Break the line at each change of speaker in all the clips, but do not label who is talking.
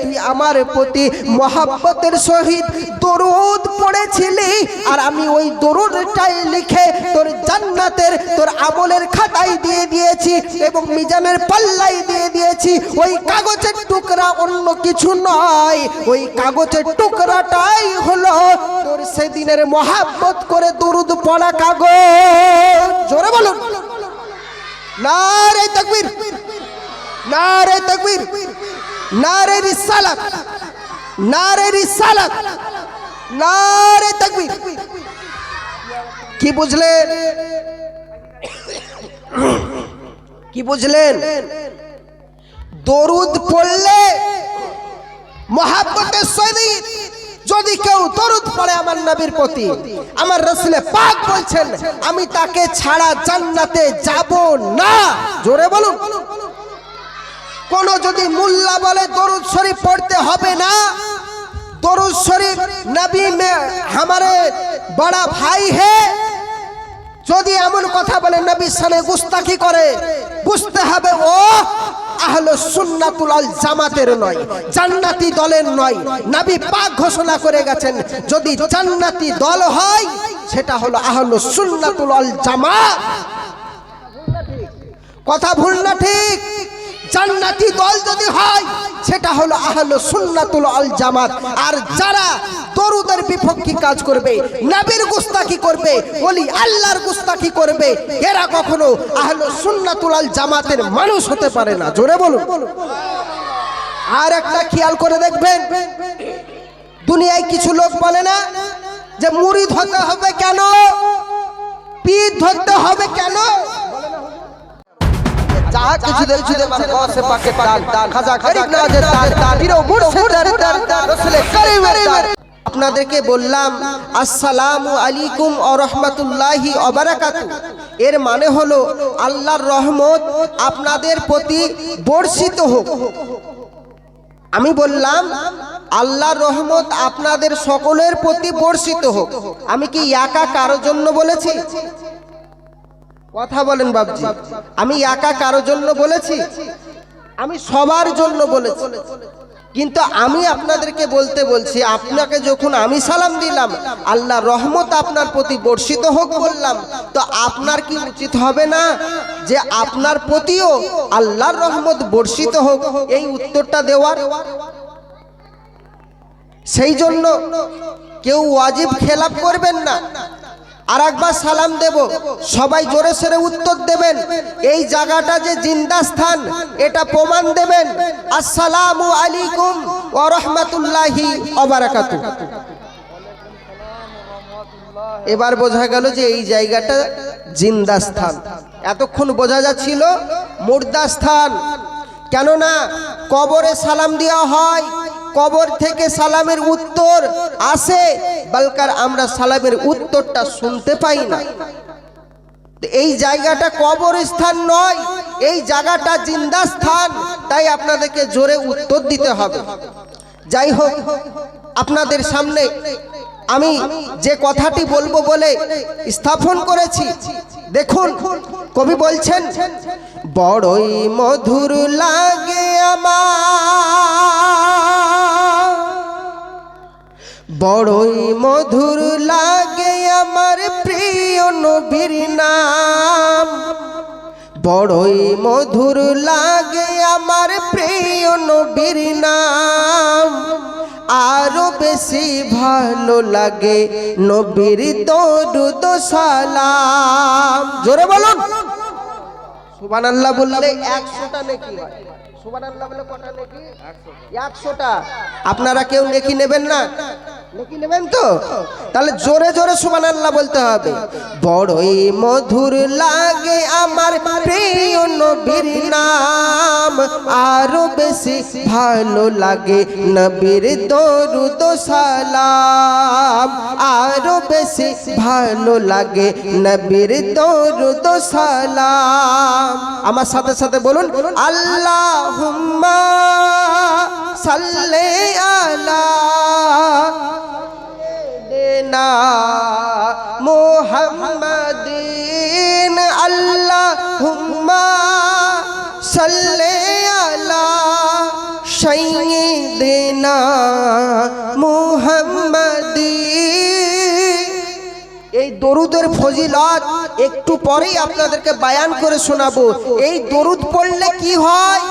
তুই আমার প্রতি মহব্বতের সহিত দরুদ পড়েছিলি, আর আমি ওই দরুদটাই লিখে তোর জান্নাতের তোর আমলের খাতায় দিয়ে দিয়েছি এবং মিজানের পাল্লায় দিয়ে দিয়েছি। ওই কাগজের টুকরা অন্য কিছু নয়, ওই কাগজের টুকরাটাই হলো তোর সেদিনের মহব্বত করে দরুদ পড়া কাগজ। জোরে বলুন নারে তাকবীর, নারে তাকবীর, নারে রিসালাত, নারে রিসালাত, নারে তাকবীর। কি বুঝলেন? কি বুঝলেন? দরুদ পড়লে মহব্বতের সহিত যদি কেউ দরুদ পড়ে আমার নবীর প্রতি, আমার রাসূলে পাক বলছেন আমি তাকে ছাড়া জান্নাতে যাব না। জোরে বলুন। কোন যদি মোল্লা বলে দরুদ শরীফ পড়তে হবে না, দরুদ শরীফ নবী में हमारे बड़ा भाई है, যদি এমন কথা বলে নবীর সামনে গুস্তাখি করে, বুঝতে হবে ও আহলে সুন্নাতুল আল জামাতের নয়, জান্নাতি দলের নয়। নবী পাক ঘোষণা করে গেছেন যদি জান্নাতি দল হয় সেটা হলো আহলে সুন্নাতুল আল জামাত। কথা ভুল না ঠিক? জান্নাতি দল যদি হয় সেটা হলো আহলে সুন্নাতুল আল জামাত। আর যারা দরুদের বিপক্ষে কাজ করবে, নবীর গুস্তাখি করবে, ওলি আল্লাহর গুস্তাখি করবে, এরা কখনো আহলে সুন্নাতুল আল জামাতের মানুষ হতে পারে না। জোরে বলুন। আর একটা খেয়াল করে দেখবেন, দুনিয়ায় কিছু লোক বলে না যে মুরিদ হতে হবে কেন, পীর ধরতে হবে কেন? जहाँ कुछ दे चुदे मन कौन से पाके दान खाजा गरीब नवाज़े दान हीरो मुर्शिद दान रसूले करीम दान। আপনাদেরকে বললাম আসসালামু আলাইকুম ওয়া রাহমাতুল্লাহি ওয়া বারাকাতুহু, এর মানে হলো আল্লাহর রহমত আপনাদের প্রতি বর্ষিত হোক। আমি বললাম আল্লাহর রহমত আপনাদের সকলের প্রতি বর্ষিত হোক। আমি কি একা কারোর জন্য বলেছি? কথা বলেন বাবজি, আমি একা কারোর জন্য বলেছি? আমি সবার জন্য বলেছি। কিন্তু আমি আপনাদেরকে বলতে বলছি, আপনাকে যখন আমি সালাম দিলাম আল্লাহর রহমত আপনার প্রতি বর্ষিত হোক বললাম, তো আপনার কি উচিত হবে না যে আপনার প্রতিও আল্লাহর রহমত বর্ষিত হোক এই উত্তরটা দেওয়ার? সেই জন্য কেউ ওয়াজিব খেলাপ করবেন না। আর একবার সালাম দেব, সবাই জোরে সোরে উত্তর দেবেন। এই জায়গাটা যে জিন্দা স্থান এটা প্রমাণ দেবেন। আসসালামু আলাইকুম ওয়া রাহমাতুল্লাহি ওয়া বারাকাতুহু। এবার বোঝা গেল যে এই জায়গাটা জিন্দা স্থান। এতক্ষণ বোঝা যাচ্ছিল মুর্দা স্থান। কেননা কবরে সালাম দেওয়া হয়, কবর থেকে সালামের উত্তর আসে, বলকার আমরা সালামের উত্তরটা শুনতে পাই না। এই জায়গাটা কবরস্থান নয়, এই জায়গাটা জিন্দা স্থান, তাই আপনাদেরকে জোরে উত্তর দিতে হবে। যাই হোক, আপনাদের সামনে আমি যে কথাটি বলবো বলে স্থাপন করেছি, দেখুন কবি বলছেন বড়ই মধুর লাগে আমার, বড়ই মধুর লাগে আমার প্রিয় নবীর নাম, বড়ই মধুর লাগে আমার প্রিয় নবীর নাম, আরো বেশি ভালো লাগে নবীর দরুদ সালাম। জোরে বলুন সুবহানাল্লাহ বললে 100টা নেকি হয়। সুবহানাল্লাহ বলে কটা নেকি? 100টা। আপনারা কেউ নেকি নেবেন না? নেকি নেবেন তো? তাহলে জোরে জোরে সুবহানাল্লাহ বলতে হবে। বড়ই মধুর লাগে আমার প্রিয় নবীর নাম, আরো বেশি ভালো লাগে নবীর দরুদ সালাম, আরো বেশি ভালো লাগে নবীর দরুদ সালাম। আমার সাথে সাথে বলুন আল্লাহুম্মা সাল্লি আলা সাইয়্যিদিনা মুহাম্মাদিন, আল্লাহুম্মা সাল্লি আলা সাইয়্যিদিনা সাইয়্যিদিনা মুহাম্মাদি। এই দরুদের ফজিলত একটু পরেই আপনাদেরকে বায়ান করে শোনাবো। এই দরুদ পড়লে কি হয়,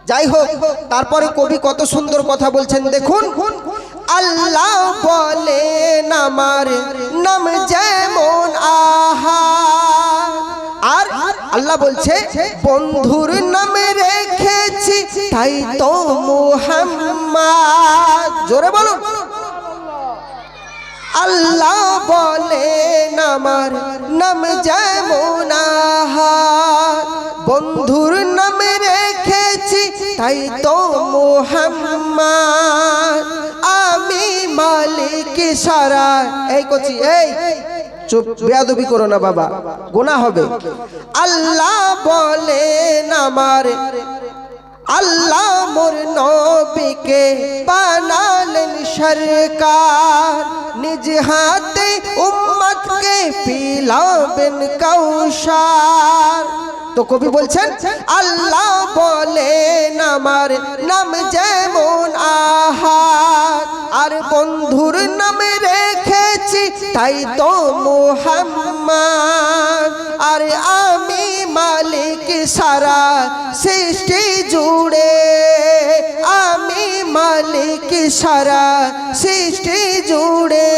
যাই হোক, তারপরে কবি কত সুন্দর কথা বলছেন দেখুন। আল্লাহ বলেন আমার নাম যেমন আহার, আর আল্লাহ বলছে বন্ধুর নাম রেখেছি তাই তো মুহাম্মদ। জোরে বলুন। আল্লাহ বলেন আমার নাম যেমন আহার, বন্ধুর নাম রেখেছি তাই তো মুহাম্মদ। আমি মালিক সারা। এই করছি, এই চুপ, বেয়াদবি করো না বাবা, গুনাহ হবে। আল্লাহ বলেন আমার, আল্লাহ মোর নবীকে বানালেন সরকার, নিজ হাতে উম্মতকে পিলাবেন কাউসার। তো কবি বলছেন আল্লাহ বলেন আমার নাম যেমন আহার, আর বন্ধুর নাম রেখেছি তাই তো মুহাম্মদ। আর আমি মালিক সারা সৃষ্টি জুড়ে, আমি মালিক সারা সৃষ্টি জুড়ে,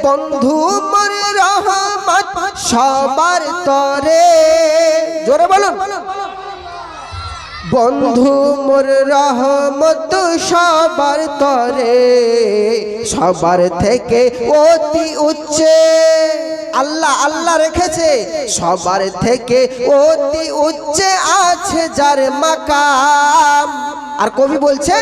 বন্ধু মোর রহমত সবার তরে। জোরে বলুন। বন্ধু মোর রহমত সবার তরে, সবার থেকে অতি উচ্চে। আল্লাহ আল্লাহ রেখেছে, সবার থেকে অতি উচ্চে আছে যার মাকাম। আর কবি বলছে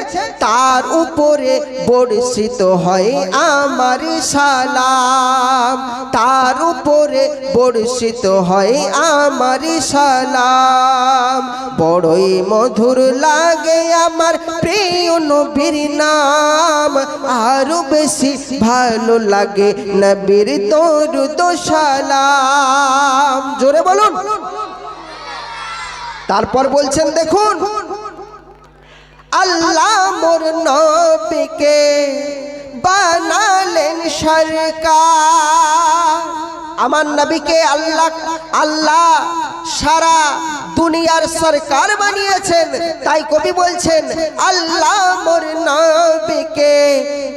তার উপরে বর্ষিত হয় আমার সালাম, তার উপরে বর্ষিত হয় আমার সালাম। বড়ই মধুর লাগে আমার প্রিয় নবীর নাম, আরো বেশি ভালো লাগে নবীর দরুদ সালাম। জোরে বলুন। তারপর বলছেন দেখুন, আল্লাহ মোর নবীকে বানালেন সরকার। আমার নবীকে আল্লাহ সারা দুনিয়ার সরকার বানিয়েছেন। তাই কবি বলছেন আল্লাহ মোর নবীকে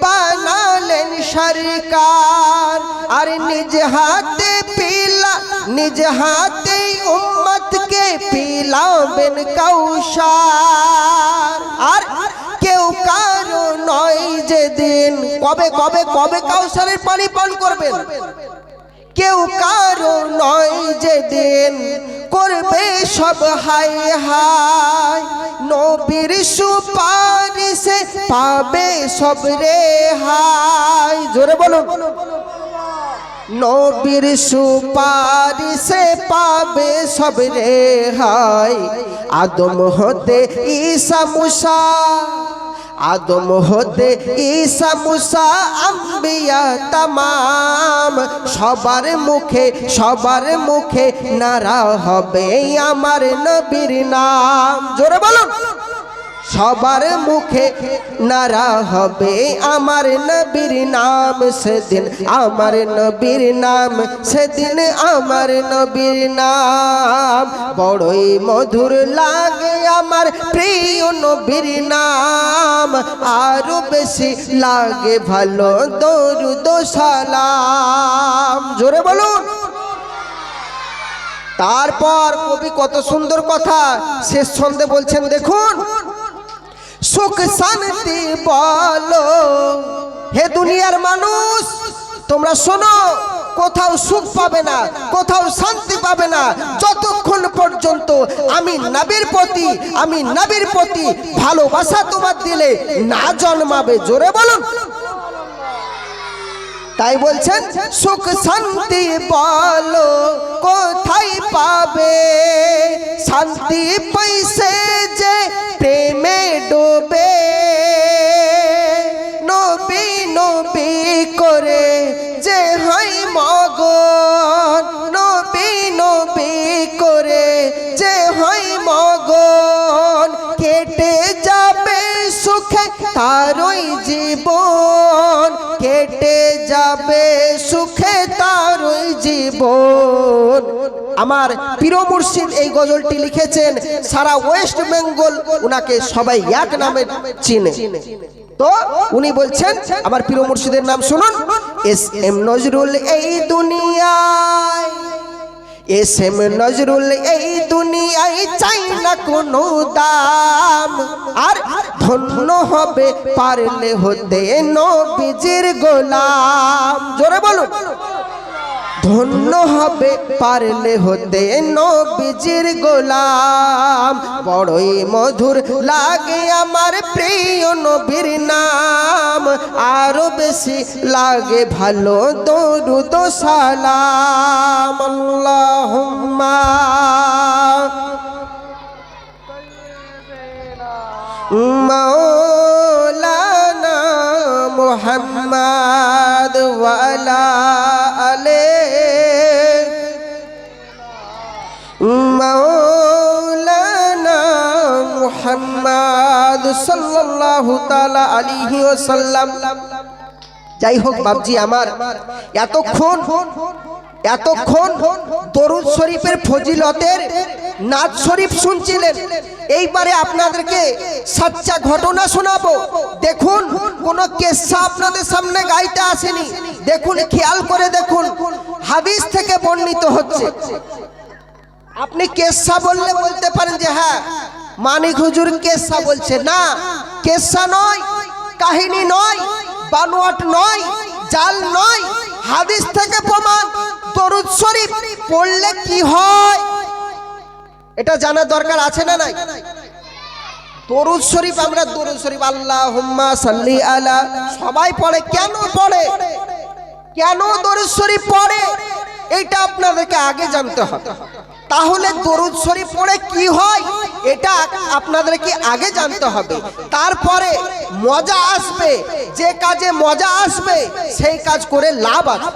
বানালেন সরকার, আর নিজ হাতে নিজ হাতে উম্মতকে পিলাবেন কাউসার। আর কেউ কারো নয় যেদিন, কবে কবে কবে কাউসারের পানি পান করবেন? কেউ কারো নয় যেদিন করবে সব হাই হাই, নবীর সুপারিশে পাবে সব রেহাই। জোরে বলুন। নবীর সুপারিশে পাবে সব রেহাই। আদম হতে ঈসা মুসা, আদম হতে ঈসা মুসা আম্বিয়া তামাম, সবার মুখে নারা হবে আমার নবীর নাম। জোরে বলুন। সবার মুখে নারা হবে আমার নবীর নাম সেদিন, আমার নবীর নাম সেদিন, আমার নবীর নাম। বড়ই মধুর লাগে আমার প্রিয় নবীর নাম, আরো বেশি লাগে ভালো দরুদ সালাম। জোরে বলুন। তারপর কবি কত সুন্দর কথা শেষ ছন্দে বলছেন দেখুন, সুখ শান্তি বলো হে দুনিয়ার মানুষ, তোমরা শোনো, কোথাও সুখ পাবে না, কোথাও শান্তি পাবে না যতক্ষণ পর্যন্ত আমি নবীর প্রতি ভালোবাসা তোমার দিলে না জন্মাবে। জোরে বলুন। তাই বলছেন সুখ শান্তি বলো কোথায় পাবে, শান্তি পাইছে যে প্রেমে ডোবে, নবী নবী করে যে হয় মগন, নবী নবী করে যে হয় মগন, কেটে যাবে সুখ তারই জীবন কেটে যাবে সুখে তারই জীবন। আমার পীর মুর্শিদ এই গজলটি লিখেছেন, সারা ওয়েস্ট বেঙ্গল উনাকে সবাই এক নামে চিনে। তো উনি বলছেন, আমার পীর মুর্শিদের নাম শুনুন, এস এম নজরুল এই দুনিয়ায়, এস এম নজরুল এই দুনিয়ায় চাই না কোনো দাম, আর ধন্য হবে পারলে হতে নবীজির গোলাম। জোরে বলুন, ধন্য হবে পারলে হতে নবীজির গোলাম। বড়ই মধুর লাগে আমার প্রিয় নবীর নাম, আরো বেশি লাগে ভালো দরুদ ও সালাম। আল্লাহুম্মা মাওলানা মুহাম্মদ ওয়া আলা মাওলানা মুহাম্মদ সাল্লাল্লাহু তাআলা আলাইহি ওয়াসাল্লাম। যাই হোক বাপজি আমার, এতক্ষণ দরুদ শরীফের ফজিলতের নাত শরীফ শুনছিলেন। এইবারে আপনাদেরকে সচ্চা ঘটনা শোনাবো। দেখুন, কোন কিসসা আপনাদের সামনে গাইতে আসেনি। দেখুন, খেয়াল করে দেখুন, হাদিস থেকে বর্ণিত হচ্ছে। আপনি কেসা বললে বলতে পারেন যে হ্যাঁ মানিক হুজুর কেসা বলছে। না, কেসা নয়, কাহিনী নয়, বানোয়াট নয়, জাল নয়, হাদিস থেকে প্রমাণ। দরুদ শরীফ পড়লে কি হয় এটা জানার দরকার আছে না নাই? দরুদ শরীফ, আমরা দরুদ শরীফ আল্লাহুম্মা সাল্লি আলা সবাই পড়ে। কেন পড়ে, কেন দরুদ শরীফ পড়ে, এটা আপনাদেরকে আগে জানতে হবে। তাহলে দরুদ শরীফ পড়ে কি হয় এটা আপনাদেরকে আগে জানতে হবে। তারপরে মজা আসবে, যে কাজে মজা আসবে সেই কাজ করে লাভ আছে।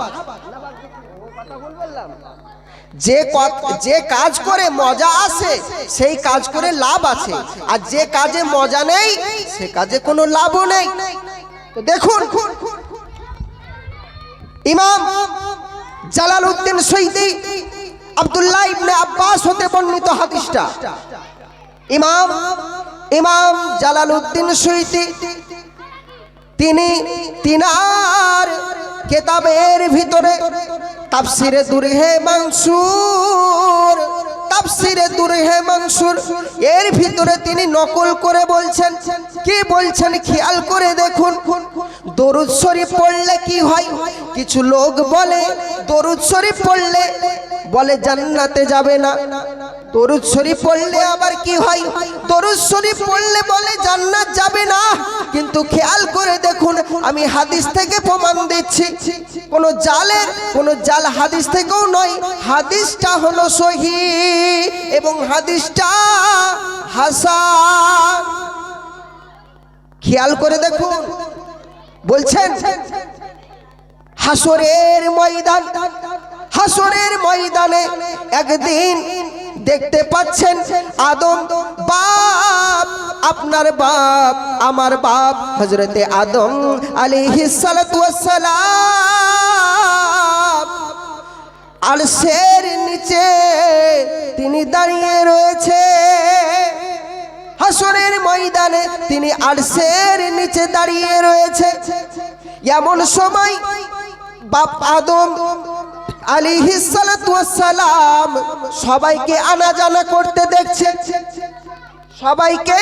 যে কাজ করে মজা আসে সেই কাজ করে লাভ আছে, আর যে কাজে মজা নেই সে কাজে কোনো লাভও নেই। তো দেখুন, ইমাম জালালউদ্দিন সৈয়দি আব্দুল্লাহ ইবনে আব্বাস হতে বর্ণিত হাদিসটা। ইমাম জালালউদ্দিন সৈয়দি তিনার কিতাবের ভিতরে তাফসিরে দুরহে মানসুর, তাফসিরে দুরহে মানসুর এর ভিতরে তিনি নকল করে বলছেন। কি বলছেন খেয়াল করে দেখুন। দরুদ শরীফ পড়লে কি হয়? কিছু লোক বলে দরুদ শরীফ পড়লে বলে জান্নাতে যাবে না। দরুদ শরীফ পড়লে আবার কি হয়? দরুদ শরীফ পড়লে বলে জান্নাত যাবে না। কিন্তু খেয়াল করে দেখুন, আমি হাদিস থেকে প্রমাণ দিচ্ছি, কোন জাল হাদিস থেকেও নয়। হাদিসটা হলো সহিহ এবং হাদিসটা হাসান। খেয়াল করে দেখুন, বলছেন হাসরের ময়দানে একদিন দেখতে পাচ্ছেন আদম বাপ, আপনার বাপ, আমার বাপ হযরতে আদম আলাইহিস সালাতু ওয়াস সালাম আরশের নিচে তিনি দাঁড়িয়ে রয়েছে। হাসরের ময়দানে তিনি আরশের নিচে দাঁড়িয়ে রয়েছে। এমন সময় বাপ আদম আলাইহিস সালাতু ওয়াস সালাম সবাইকে আনাজানা করতে দেখছে, সবাইকে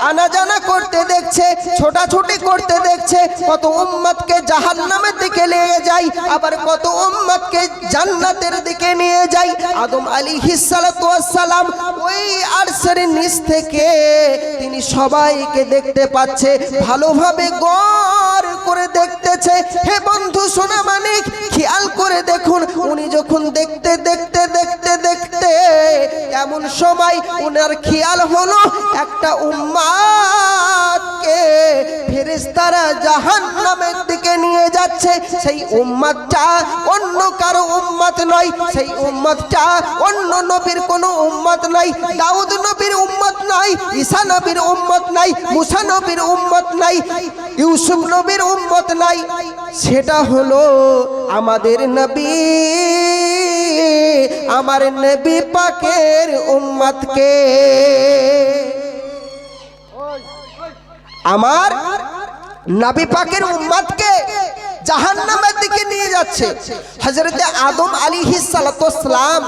আনাজানা করতে দেখছে, ছোটাছুটি করতে দেখছে। কত উম্মতকে জাহান্নামের দিকে নিয়ে যায়, আবার কত উম্মতকে জান্নাতের দিকে নিয়ে যায়। আদম আলাইহিস সালাতু ওয়াস সালাম ওই আরশের নিচ থেকে তিনি সবাইকে দেখতে পাচ্ছে, ভালোভাবে গৌর করে দেখতেছে। হে বন্ধু সোনা মানিক, খেয়াল করে দেখুন, উনি যখন দেখতে দেখতে দেখতে দেখতে এমন সময় উনার খেয়াল হলো একটা উম্মতকে ফেরেশতারা জাহান্নামের দিকে নিয়ে যায়। যাচ্ছে সেই উম্মতটা অন্য কারো উম্মত নয়, সেই উম্মতটা অন্য নবীর কোনো উম্মত নয়, দাউদ নবীর উম্মত নয়, ঈসা নবীর উম্মত নাই, মুসা নবীর উম্মত নাই, ইউসুফ নবীর উম্মত নাই, সেটা হলো আমাদের নবী, আমার নবী পাকের উম্মতকে, আমার নবী পাকের উম্মতকে জাহান্নামের দিকে নিয়ে যাচ্ছে। হযরতে আদম আলাইহিস সালাম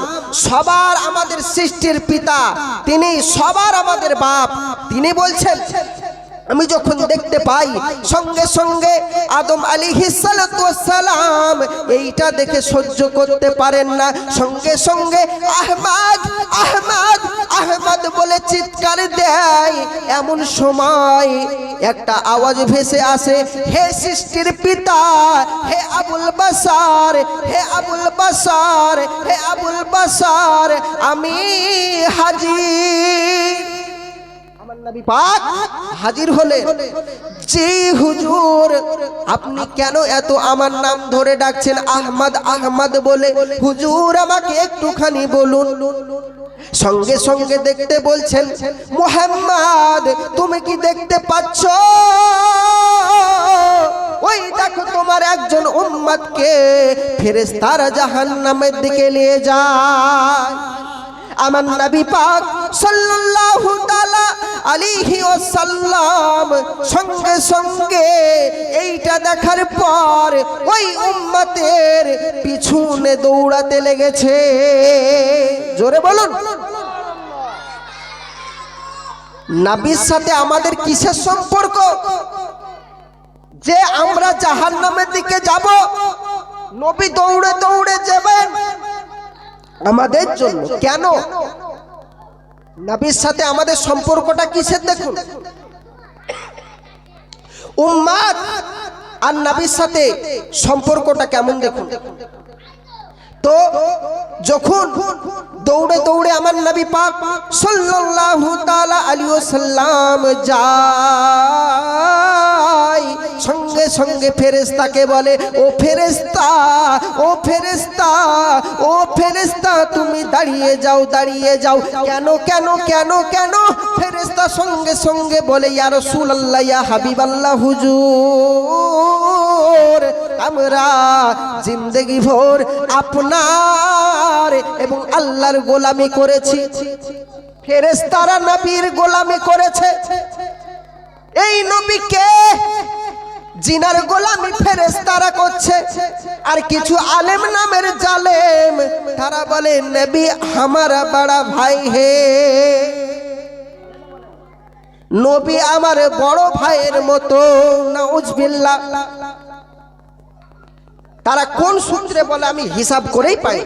সবার আমাদের সৃষ্টির পিতা, তিনি সবার আমাদের বাপ। তিনি বলছেন, আমি যখন দেখতে পাই সঙ্গে সঙ্গে আদম আলাইহিস সালাম এইটা দেখে সহ্য করতে পারেন না, সঙ্গে সঙ্গে আহমদ আহমদ আহমদ বলে চিৎকার দেয়। এমন সময় একটা আওয়াজ ভেসে আসে, হে সৃষ্টির পিতা, হে আবুল বাসার, হে আবুল বাসার, হে আবুল বাসার, আমি হাজির। আমার নবী পাক হাজির হলে, জি হুজুর, আপনি কেন এত আমার নাম ধরে ডাকছেন আহমদ আহমদ বলে? হুজুর আমাকে একটুখানি বলুন। সঙ্গে সঙ্গে দেখতে বলছেন, মুহাম্মদ তুমি কি দেখতে পাচ্ছ? ওই দেখো তোমার একজন উম্মতকে ফেরেশতারা জাহান্নামের দিকে নিয়ে যায়। আমার নবী পাক সাল্লাল্লাহু তাআলা আলাইহি ওয়াসাল্লাম সঙ্গে সঙ্গে এইটা দেখার পর ওই উম্মতের পিছনে দৌড়াতে লেগেছে। জোরে বলুন। নবীর সাথে আমাদের কিসের সম্পর্ক যে আমরা জাহান্নামের দিকে যাব? নবী দৌড়ে দৌড়ে যাবেন আমাদের জন্য। কেন? নবীর সাথে আমাদের সম্পর্কটা কিসের? দেখুন, উম্মত আর নবীর সাথে সম্পর্কটা কেমন দেখুন তো। যখন দৌড়ে দৌড়ে আমার নবী পাক সাল্লাল্লাহু তাআলা আলাইহি ওয়াসাল্লাম যায়, সঙ্গে সঙ্গে ফেরেশতাকে বলে, ও ফেরেশতা, ও ফেরেশতা, ও ফেরেশতা, তুমি দাঁড়িয়ে যাও, দাঁড়িয়ে যাও। কেন কেন কেন কেন? ফেরেশতা সঙ্গে সঙ্গে বলে, ইয়া রাসূলুল্লাহ, ইয়া হাবিবাল্লাহ, হুজুর, আমরা জিন্দেগি ভর আপনার এবং আল্লাহর গোলামি করেছি। ফেরেশতারা নবীর গোলামি করেছে। এই নবীকে জিনার গোলামি ফেরেশতারা করছে। আর কিছু আলেম নামের জালেম তারা বলে, নবী हमारा बड़ा भाई है, নবী আমার বড় ভাইয়ের মতো। নাউজুবিল্লাহ। তারা কোন সূত্রে বলে আমি হিসাব করেই পাই।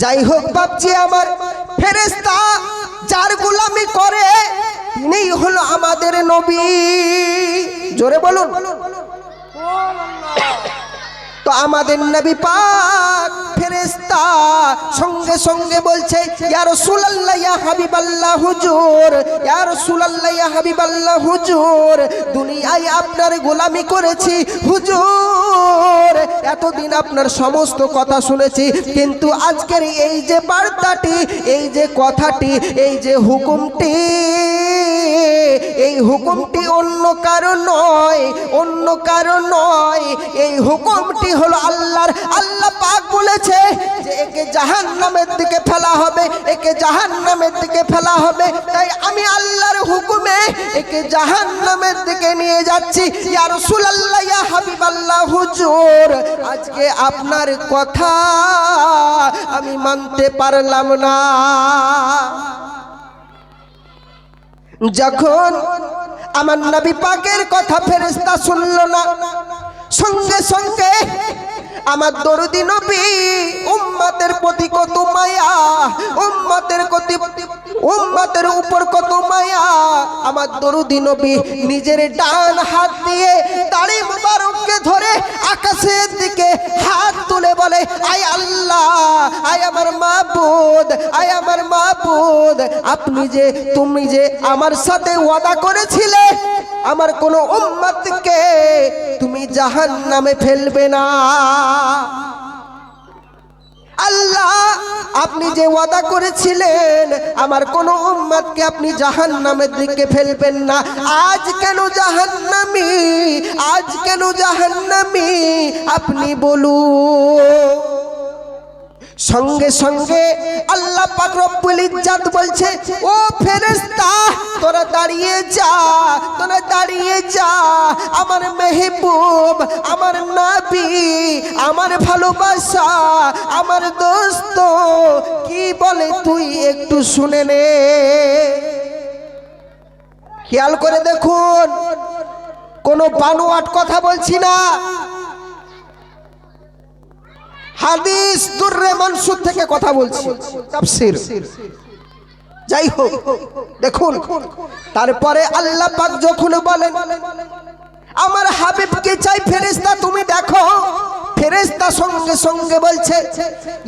যাই হোক বাপজি আমার, ফেরেশতা যার গোলামি করে তিনিই হলো আমাদের নবী। জোরে বলুন। তো আমাদের নবী পাক ফেরেশতা সঙ্গে সঙ্গে বলছে, ইয়া রাসূলুল্লাহ, ইয়া হাবিবাল্লাহ, হুজুর, ইয়া রাসূলুল্লাহ, ইয়া হাবিবাল্লাহ, হুজুর, দুনিয়ায় আপনার গোলামি করেছি হুজুর, এতদিন আপনার সমস্ত কথা শুনেছি, কিন্তু আজকের এই যে বার্তাটি, এই যে কথাটি, এই যে হুকুমটি, এই হুকুমটি অন্য কারো নয়, অন্য কারো নয়। এই হুকুমটি হলো আল্লাহর। আল্লাহ পাক বলেছে যে একে জাহান্নামের দিকে ফেলা হবে, একে জাহান্নামের দিকে ফেলা হবে। তাই আমি আল্লাহর হুকুমে একে জাহান্নামের দিকে নিয়ে যাচ্ছি। ইয়া রাসূলুল্লাহ, ইয়া হাবিবাল্লাহ, হুজুর, আজকে আপনার কথা আমি মানতে পারলাম না। যখন আমার নবী পাকের কথা ফেরেশতা শুনল না, সঙ্গে সঙ্গে আমার দরদি নবী উম্মতের প্রতি কত মায়া, উম্মতের উপর কত মায়া, আমার দরদি নবী নিজের ডান হাত দিয়ে দাড়ি মুবারককে ধরে আকাশের দিকে হাত তুলে বলে, আয় আল্লাহ, আয় আমার মাবুদ, আয় আমার মাবুদ, তুমি যে আমার সাথে ওয়াদা করেছিলে আমার কোন উম্মতকে তুমি জাহান্নামে ফেলবে না। আল্লাহ, আপনি যে ওয়াদা করেছিলেন আমার কোন উম্মতকে আপনি জাহান্নামের দিকে ফেলবেন না, আজ কেন জাহান্নামী, আজ কেন জাহান্নামী আপনি বলুন। সঙ্গে সঙ্গে আল্লাহ পাক রব্বুল ইজ্জত বলছে, ও ফেরেশতা তোরা দাঁড়িয়ে যা, তোরা দাঁড়িয়ে যা, আমার মেহবুব, আমার নবী, আমার ভালোবাসা, আমার দোস্ত কি বলে তুই একটু শুনে নে। খেয়াল করে দেখুন, কোনো বানোয়াট কথা বলছি না, হাদিস দুররে মানসুর থেকে কথা বলছি, তাফসীর। যাই হোক, দেখুন তারপরে আল্লাহ পাক যখন বলেন আমার হাবিবকে চাই ফেরেশতা তুমি দেখো, ফেরেশতা সঙ্গে সঙ্গে বলছে,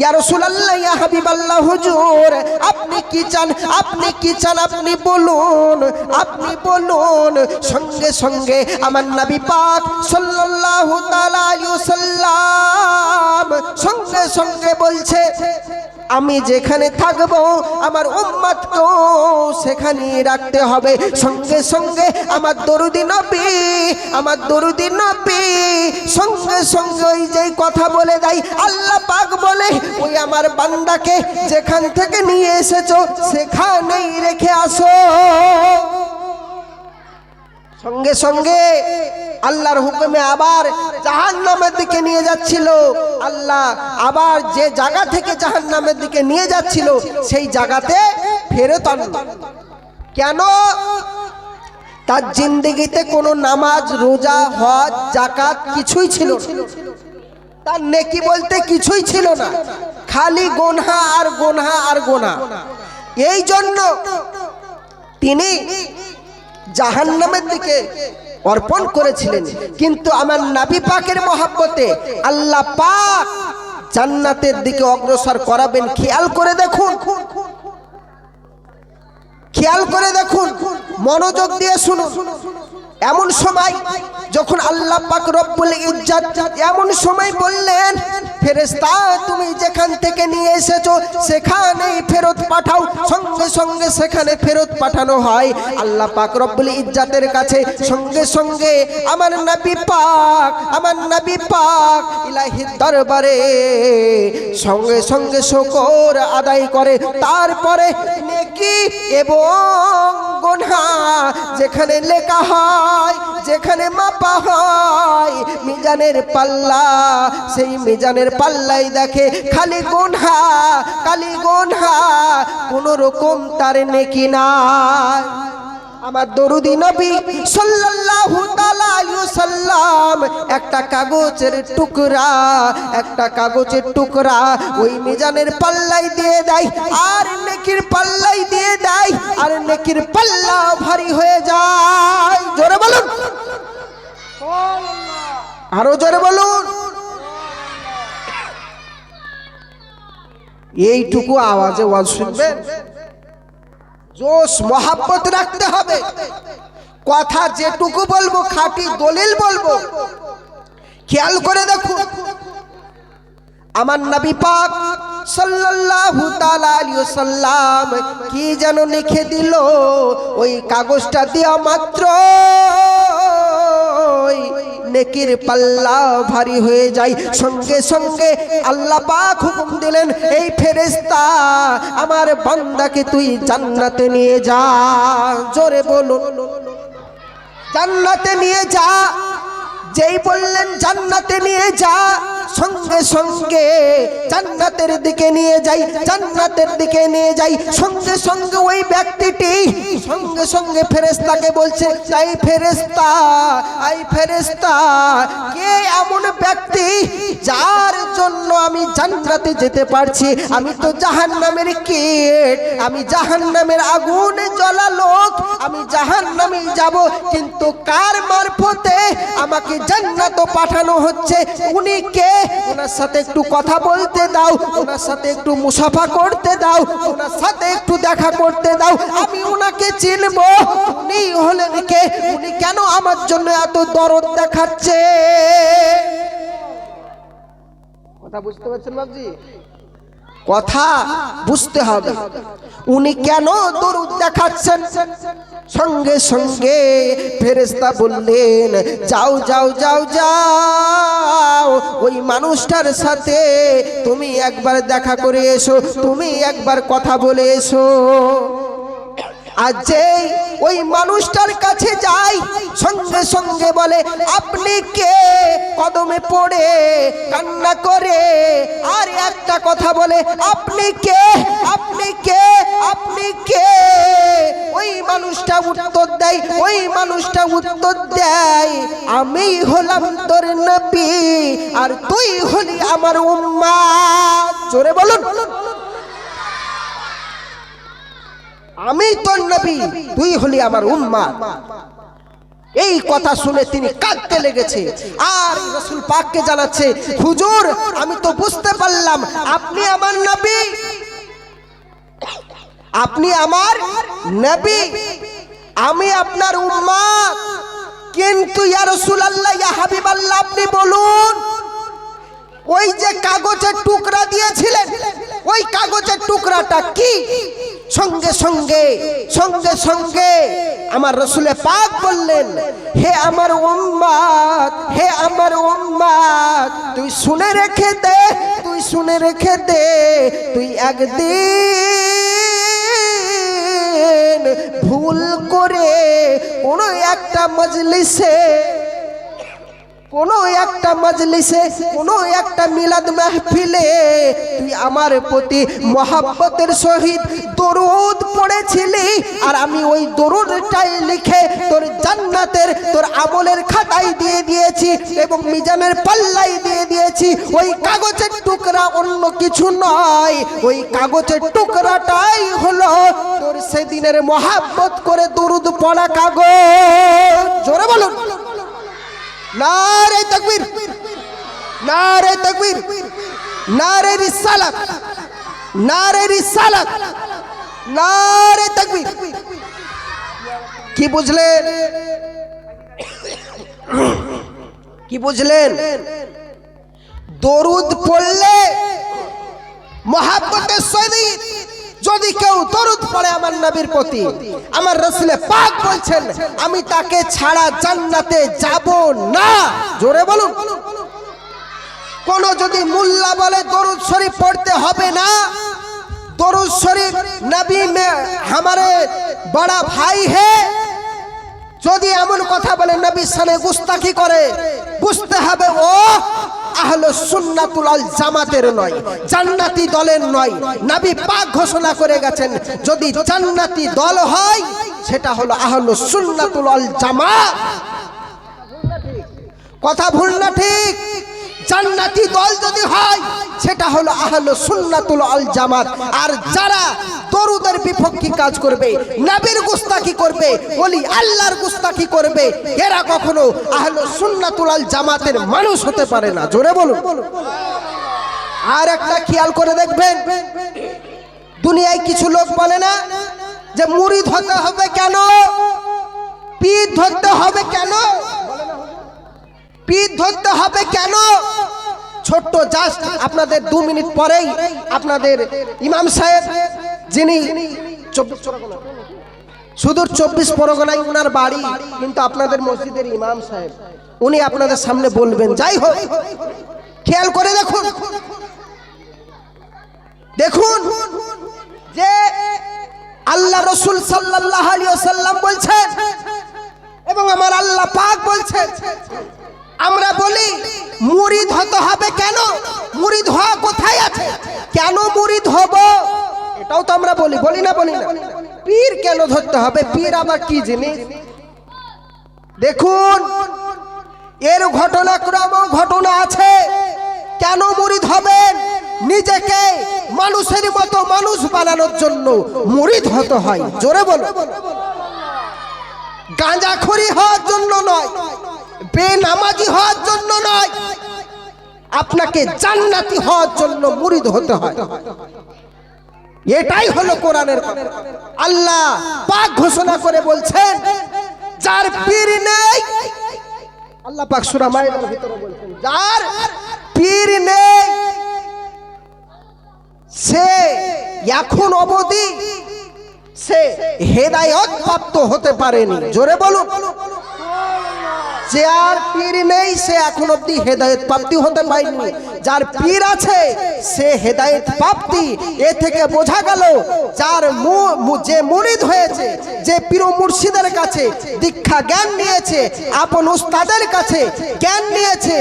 ইয়া রাসূলুল্লাহ, ইয়া হাবিবাল্লাহ, হুজুর আপনি কি চান, আপনি কি চান, আপনি বলুন, আপনি বলুন। সঙ্গে সঙ্গে আমার নবী পাক সাল্লাল্লাহু তাআলা আলাইহি ওয়াসাল্লাম সঙ্গে সঙ্গে বলছে, আমি যেখানে থাকব আমার উম্মতকেও সেখানেই রাখতে হবে। সঙ্গে সঙ্গে আমার দরুদি নবী, আমার দরুদি নবী সঙ্গে সঙ্গে ওই যেই কথা বলে দেয়, আল্লাহ পাক বলে ওই আমার বান্দাকে যেখান থেকে নিয়ে এসেছো সেখানেই রেখে আসো। সঙ্গে সঙ্গে আল্লাহর হুকুমে আবার জাহান্নামের দিকে নিয়ে যাচ্ছিল। আল্লাহ আবার যে জায়গা থেকে জাহান্নামের দিকে নিয়ে যাচ্ছিল সেই জায়গাতে ফেরত আনলো। কেন? তার জিন্দেগিতে কোনো নামাজ, রোজা, হজ, যাকাত কিছুই ছিল না, তার নেকি বলতে কিছুই ছিল না, খালি গোনহা আর গোনহা আর গোনা। এই জন্য তিনি জাহান্নামের দিকে অর্পণ করেছিলেন। কিন্তু আমার নবী পাকের মহব্বতে আল্লাহ পাক জান্নাতের দিকে অগ্রসর করাবেন। খেয়াল করে দেখুন, খেয়াল করে দেখুন, মনোযোগ দিয়ে শুনুন। এমন সময় যখন আল্লাহ পাক রব্বুল ইজ্জত এমন সময় বললেন, ফেরেশতা তুমি যেখান থেকে নিয়ে এসেছো সেখানেই ফেরত পাঠাও। সঙ্গে সঙ্গে সেখানে ফেরত পাঠানো হয় আল্লাহ পাক রব্বুল ইজ্জতের কাছে। সঙ্গে সঙ্গে আমার নবী পাক, আমার নবী পাক ইলাহির দরবারে সঙ্গে সঙ্গে শুকর আদায় করে। তারপরে নেকি এবং গুনাহ যেখানে লেখা হয়, যেখানে মাপা হয় মিজানের পাল্লা, সেই মিজানের পাল্লাই দেখে খালি গুনাহ, খালি গুনাহ, কোনো রকম তার নেকি নাই। আমার দরুদি নবী সাল্লাল্লাহু তাআলা আলাইহি ওয়াসাল্লাম একটা কাগজের টুকরা, একটা কাগজের টুকরা ওই মিজানের পাল্লাই দিয়ে দেয়, আর নেকির পাল্লাই দিয়ে দেয়, আর নেকির পাল্লা ভারী হয়ে যায়। জোরে বলুন, আরো জোরে বলুন। এইটুকু আওয়াজে ওয়াজ শুনবেন, জোশ মোহাব্বত রাখতে হবে। কথা যেটুকু বলবো খাঁটি দলিল বলবো। খেয়াল করে দেখুন, আমার নবী পাক সাল্লাল্লাহু তাআলা আলাইহি ওয়াসাল্লাম কি যেন লিখে দিল, ওই কাগজটা দেওয়া মাত্র নেকির পাল্লা ভারী হয়ে যায়। সঙ্গে সঙ্গে আল্লাহ পাক হুকুম দিলেন, এই ফেরেশতা আমার বান্দাকে তুই জান্নাতে নিয়ে যা। জোরে বলুন, জান্নাতে নিয়ে যা। যেই বললেন জান্নাতে নিয়ে যা, সঙ্গে সঙ্গে জান্নাতের দিকে নিয়ে যাই, জান্নাতের দিকে নিয়ে যাই। সঙ্গে সঙ্গে ওই ব্যক্তিটি সঙ্গে সঙ্গে ফেরেশতাকে বলছে, এই ফেরেশতা, এই ফেরেশতা, কে এমন ব্যক্তি যার জন্য আমি জান্নাতে যেতে পারছি? আমি তো জাহান্নামের কীট, আমি জাহান্নামের আগুনে জ্বলা লোক, আমি জাহান্নামী আমি যাব, কিন্তু কার মারফতে আমাকে জান্নাত পাঠানো হচ্ছে? উনি কে? ওনার সাথে একটু কথা বলতে দাও, ওনার সাথে একটু মুসাফা করতে দাও, ওনার সাথে একটু দেখা করতে দাও, আমি ওনাকে চিনব। উনি হলেন কে? উনি কেন আমার জন্য এত দরদ দেখাচ্ছে? কথা বুঝতে পারছেন বাবজি? কথা বুঝতে হবে। উনি কেন দরুদ দেখাচ্ছেন? সঙ্গে সঙ্গে ফেরেশতা বললেন, যাও যাও যাও যাও, ওই মানুষটার সাথে তুমি একবার দেখা করে এসো, তুমি একবার কথা বলে এসো। আর যে ওই মানুষটার কাছে যাই, সঙ্গে সঙ্গে বলে, আপনি কে? কদমে পড়ে কান্না করে আর একটা কথা বলে, আপনি কে? আপনি কে? আপনি কে? ওই মানুষটা উত্তর দেয়, ওই মানুষটা উত্তর দেয়, আমি হলাম তোর নবী আর তুই হলি আমার উম্মত। জোরে বলুন, আমি তোর নবী, তুই হলি আমার উম্মত। এই কথা শুনে তিনি কাঁদতে লেগেছে আর রাসূল পাককে জানাচ্ছে, হুজুর আমি তো বুঝতে পারলাম আপনি আমার নবী, আপনি আমার নবী, আমি আপনার উম্মত, কিন্তু ইয়া রাসূলুল্লাহ, ইয়া হাবিবাল্লাহ, আপনি বলুন, ওই যে কাগজের টুকরা দিয়েছিলেন, ওই কাগজের টুকরাটা কি? সঙ্গে সঙ্গে সঙ্গে সঙ্গে আমার রাসূলে পাক বললেন, হে আমার উম্মত, হে আমার উম্মত, তুই শুনে রেখে দে, তুই শুনে রেখে দে, তুই একদিন ভুল করে কোনো একটা মজলিসে, কোনো একটা মজলিসে, কোনো একটা মিলাদ মাহফিলে তুই আমার প্রতি মহাব্বতের সহিত দরুদ পড়েছিলি, আর আমি ওই দরুদটাই লিখে তোর জান্নাতের, তোর আমলের খাতায় দিয়ে দিয়েছি এবং মিজানের পাল্লায় দিয়ে দিয়েছি। ওই কাগজের টুকরা অন্য কিছু নয়, ওই কাগজের টুকরাটাই হলো তোর সেদিনের মহাব্বত করে দরুদ পড়া কাগজ। জোরে বলুন, নারে তাকবীর, নারে তাকবীর, নারে রিসালাত, নারে রিসালাত, নারে তাকবীর। কি বুঝলেন? কি বুঝলেন? দরুদ পড়লে মহাব্বতের সহিত যদি কেউ দরুদ পড়ে আমার নবীর প্রতি, আমার রাসূলে পাক বলছেন, আমি তাকে ছাড়া জান্নাতে যাব না। জোরে বলুন। কোন যদি মুল্লা বলে দরুদ শরীফ পড়তে হবে না, দরুদ শরীফ নবী মে हमारे बड़ा भाई है, যদি এমন কথা বলে নবীর সামনে গুস্তাখি করে, বুঝতে হবে ও আহলে সুন্নাতুল আল জামাতের নয়, জান্নাতি দলের নয়। নবী পাক ঘোষণা করে গেছেন, যদি জান্নাতি দল হয় সেটা হলো আহলে সুন্নাতুল আল জামাত। কথা ভুল না ঠিক? জান্নাতি দল যদি হয় সেটা হলো আহলে সুন্নাতুল আল জামাত। আর যারা দরুদের বিপক্ষে কাজ করবে, নবীর গুস্তাখি করবে, ওলি আল্লাহর গুস্তাখি করবে, এরা কখনো আহলে সুন্নাতুল আল জামাতের মানুষ হতে পারে না। জোরে বলুন। আর একটা খেয়াল করে দেখবেন, দুনিয়ায় কিছু লোক বলে না যে মুরিদ হতে হবে কেন, পীর ধরতে হবে কেন, পীর ধরতে হবে কেন? ছোট্ট জাস্ট আপনাদের 2 মিনিট পরেই আপনাদের ইমাম সাহেব, যিনি সুদূর 24 পরগনায় ওনার বাড়ি, কিন্তু আপনাদের মসজিদের ইমাম সাহেব, উনি আপনাদের সামনে বলবেন। যাই হোক, খেয়াল করে দেখুন, দেখুন যে আল্লাহ রাসূল সাল্লাল্লাহু আলাইহি ওয়াসাল্লাম বলছেন এবং আমার আল্লাহ পাক বলছেন, আমরা বলি মুরিদ হতে হবে কেন, মুরিদ হওয়া কোথায় আছে, কেন মুরিদ হব, এটাও তো আমরা বলি, বলি না? বলি না? পীর কেন ধরতে হবে, পীর আবার কি জিনিস? দেখুন, এর ঘটনা আছে। কেন মুরিদ হবেন? নিজেকে মানুষের মতো মানুষ বানানোর জন্য মুরিদ হতে হয়। জোরে বলো। গাঁজাখড়ি হওয়ার জন্য নয়, বেনামাজি হওয়ার জন্য নয়, আপনাকে জান্নাতি হওয়ার জন্য মুরিদ হতে হয়। এটাই হলো কোরআনের কথা। আল্লাহ পাক ঘোষণা করে বলছেন, যার পীর নেই, আল্লাহ পাক সূরা মাইদার ভিতরে বলছেন, যার পীর নেই সে এখন অবধি সে হেদায়েত প্রাপ্ত হতে পারেনি। জোরে বলুন। যার পীর নেই সে এখন অবধি হেদায়েত প্রাপ্তি হতে পারেনি, যার পীর আছে সে হেদায়েত প্রাপ্তি। এ থেকে বোঝা গেল যার যে মুরিদ হয়েছে, যে পীর মুর্শিদের কাছে দীক্ষা জ্ঞান নিয়েছে, আপন উস্তাদের কাছে জ্ঞান নিয়েছে,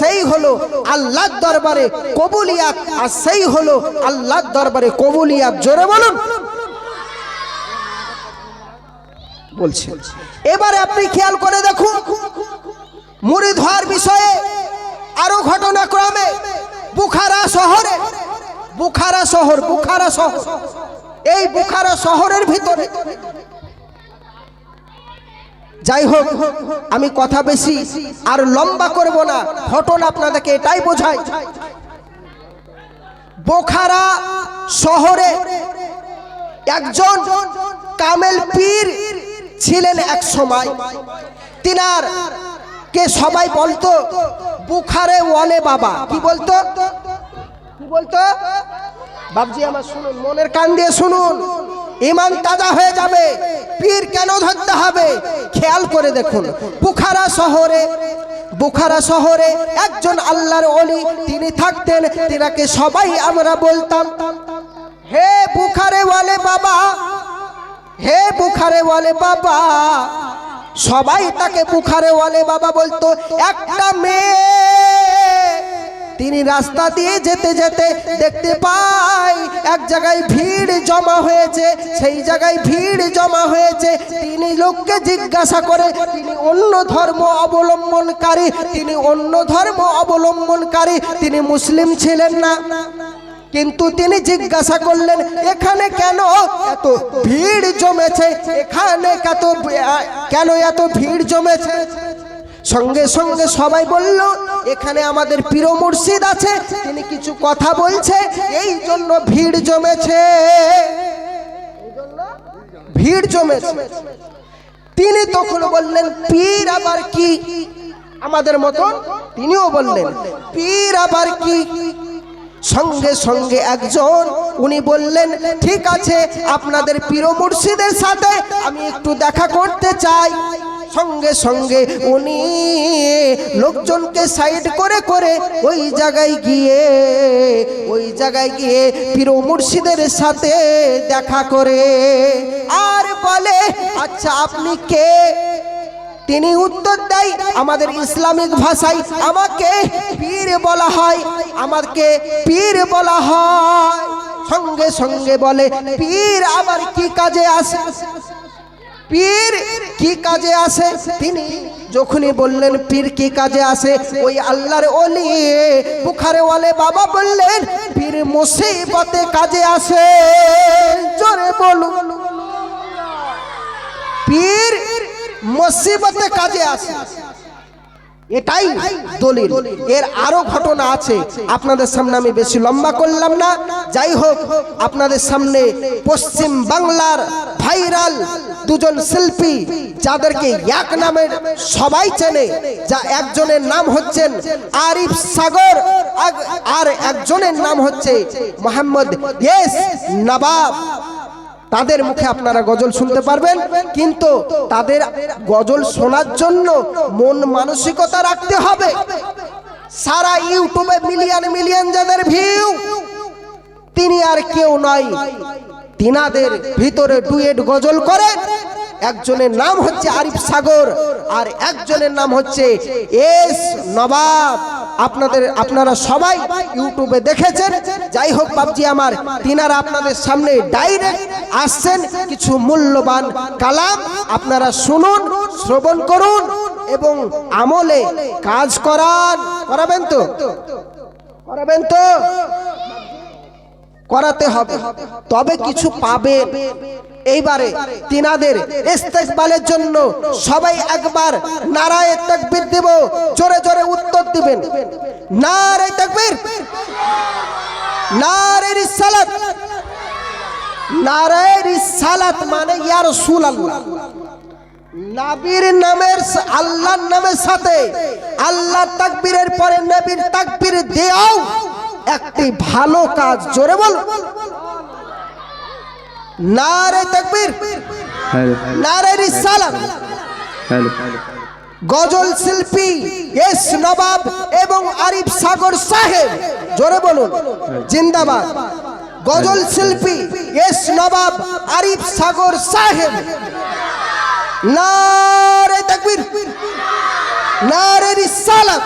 সেই হলো আল্লাহর দরবারে কবুলিয়াত, আর সেই হলো আল্লাহর দরবারে কবুলিয়াত। জোরে বলুন। বলছে এবারে আপনি খেয়াল করে দেখুন, মুরিদ হওয়ার বিষয়ে আরো ঘটনাক্রমে বুখারা শহর, এই বুখারা শহরের ভিতরে, যাই হোক আমি কথা বেশি আর লম্বা করব না, ঘটনা আপনাদেরকে এটাই বোঝাই। বুখারা শহরে একজন কামেল পীর ছিলেন এক সময়। তিনার কে সবাই বলতো বুখারে ওয়ালে বাবা। কি বলতো? বাবজি আমার শুনুন, মনের কান দিয়ে শুনুন, ঈমান তাজা হয়ে যাবে। পীর কেন ধরতে হবে খেয়াল করে দেখুন। বুখারা শহরে একজন আল্লাহর ওলি তিনি থাকতেন। তিনাকে সবাই আমরা বলতাম, হে বুখারে ওয়ালে বাবা, হে বুখারে ওয়ালে বাবা। সবাই তাকে বুখারে ওয়ালে বাবা বলতো। একটা মেয়ে তিনি রাস্তা দিয়ে যেতে যেতে দেখতে পাই এক জায়গায় ভিড় জমা হয়েছে, সেই জায়গায় ভিড় জমা হয়েছে। তিনি লোককে জিজ্ঞাসা করে, তিনি অন্য ধর্ম অবলম্বনকারী, তিনি মুসলিম ছিলেন না, কিন্তু তিনি জিজ্ঞাসা করলেন এখানে কেন এত ভিড় জমেছে, এখানে কেন এত ভিড় জমেছে? সঙ্গে সঙ্গে সবাই বলল এখানে আমাদের পীর মুর্শিদ আছে, তিনি কিছু কথা বলছে, এই জন্য ভিড় জমেছে। তিনি তখন বললেন পীর আবার কি? আমাদের মতন তিনিও বললেন পীর আবার কি? সঙ্গে সঙ্গে একজন উনি বললেন ঠিক আছে, আপনাদের পীর মুর্শিদের সাথে আমি একটু দেখা করতে চাই। সঙ্গে সঙ্গে উনি লোকজনকে সাইড করে করে ওই জায়গায় গিয়ে পীর মুর্শিদের সাথে দেখা করে আর বলে আচ্ছা আপনি কে? তিনি উত্তর দেয় আমাদের ইসলামিক ভাষায় আমাকে পীর বলা হয়, আমাকে পীর বলা হয়। সঙ্গে সঙ্গে বলে পীর আবার কি কাজে আসে? পীর কি কাজে আসে? তিনি যখনই বললেন পীর কি কাজে আসে, ওই আল্লাহর ওলি বুখারে ওয়ালে বাবা বললেন পীর মুসিবতে কাজে আসে। জোরে বলুন, পীর মুসিবতে কাজে আসে। এটাই দলিল। এর আরো ঘটনা আছে, আপনাদের সামনে আমি বেশি লম্বা করলাম না। যাই হোক, আপনাদের সামনে পশ্চিম বাংলার ভাইরাল দুজন শিল্পী যাদেরকে এক নামে সবাই চেনে, যা একজনের নাম হচ্ছেন আরিফ সাগর আর একজনের নাম হচ্ছে মোহাম্মদ ইয়েস নবাব। তাদের মুখে আপনারা গজল শুনতে পারবেন, কিন্তু তাদের গজল শোনার জন্য মন মানসিকতা রাখতে হবে। সারা ইউটিউবে মিলিয়ন মিলিয়ন যাদের ভিউ, তিনি আর কেউ নয়, তিনাদের ভিতরে ডুয়েট গজল করেন। একজনের নাম হচ্ছে আরিফ সাগর আর একজনের নাম হচ্ছে এস নবাব। আপনারা সবাই ইউটিউবে দেখেছেন। যাই হোক বাবজি আমার, তিনারা আপনাদের সামনে ডাইরেক্ট আসছেন, কিছু মূল্যবান কালাম আপনারা শুনুন, শ্রবণ করুন এবং আমলে কাজ করাবেন তো করাতে হবে, তবে কিছু পাবেন। এইবারে তিনাদের ইস্তেকবালের জন্য সবাই একবার নারায়ে তাকবীর দেব, জোরে জোরে উত্তর দিবেন। নারায়ে তাকবীর, নারায়ে রিসালাত। নারায়ে রিসালাত মানে ইয়া রাসূলুল্লাহ, নবীর নামের, আল্লাহর নামের সাথে আল্লাহ তাকবীরের পরে নবীর তাকবীর দেও একটি ভালো কাজ। জোরে বল নারে তাকবীর, নারে রিসালাত। গজল শিল্পী এস নবাব এবং আরিফ সাগর সাহেব, জোরে বলুন জিন্দাবাদ। গজল শিল্পী এস নবাব আরিফ সাগর সাহেব, নারে তাকবীর, নারে রিসালাত।